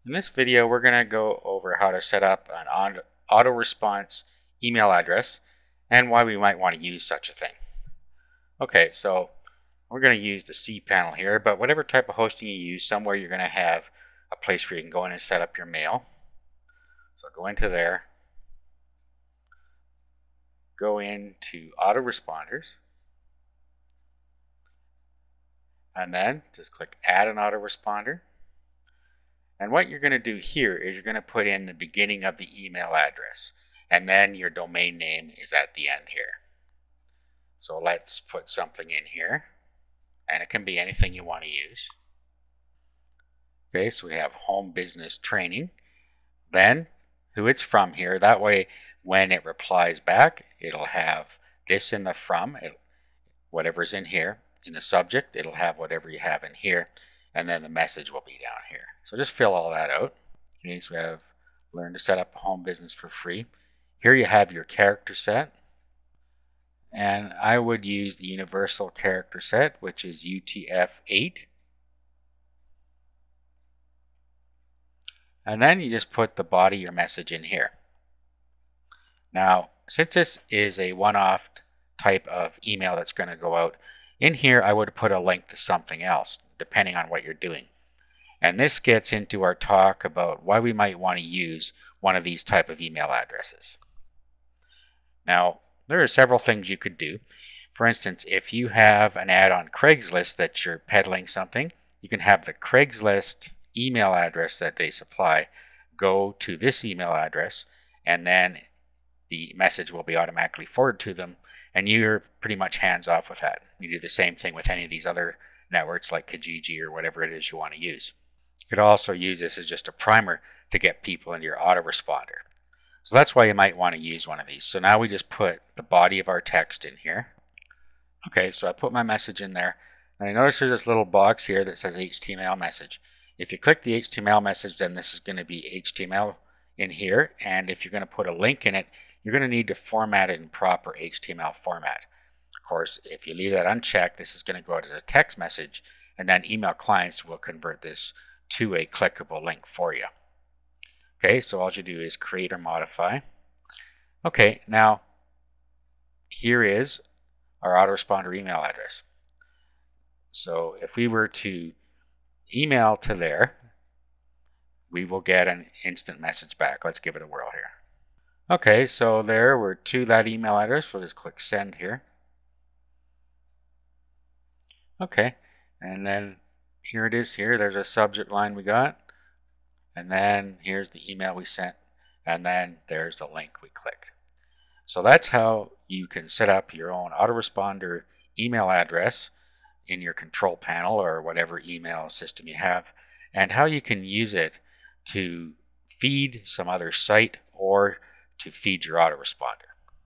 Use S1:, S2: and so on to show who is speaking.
S1: In this video, we're going to go over how to set up an auto-response email address and why we might want to use such a thing. Okay, so we're going to use the cPanel here, but whatever type of hosting you use, somewhere you're going to have a place where you can go in and set up your mail. So go into there, go into autoresponders, and then just click add an autoresponder. And what you're going to do here is you're going to put in the beginning of the email address, and then your domain name is at the end here. So let's put something in here, and it can be anything you want to use. Okay, so we have home business training, then who it's from here. That way, when it replies back, it'll have this in the from, whatever's in here. In the subject, it'll have whatever you have in here, and then the message will be down here. So just fill all that out. Okay, so we have learn to set up a home business for free. Here you have your character set, and I would use the universal character set, which is UTF-8. And then you just put the body of your message in here. Now, since this is a one-off type of email that's going to go out, in here I would put a link to something else, depending on what you're doing. And this gets into our talk about why we might want to use one of these type of email addresses. Now, there are several things you could do. For instance, if you have an ad on Craigslist that you're peddling something, you can have the Craigslist email address that they supply go to this email address, and then the message will be automatically forwarded to them, and you're pretty much hands off with that. You do the same thing with any of these other networks like Kijiji or whatever it is you want to use. You could also use this as just a primer to get people into your autoresponder. So that's why you might want to use one of these. So now we just put the body of our text in here. Okay, so I put my message in there. And I notice there's this little box here that says HTML message. If you click the HTML message, then this is going to be HTML in here. And if you're going to put a link in it, you're going to need to format it in proper HTML format. Of course, if you leave that unchecked, this is going to go out as a text message, and then email clients will convert this to a clickable link for you. Okay, so all you do is create or modify. Okay, now here is our autoresponder email address. So if we were to email to there, we will get an instant message back. Let's give it a whirl here. Okay, so there we're to that email address. We'll just click send here. Okay, and then here it is here. There's a subject line we got. And then here's the email we sent. And then there's the link we clicked. So that's how you can set up your own autoresponder email address in your control panel or whatever email system you have, and how you can use it to feed some other site or to feed your autoresponder.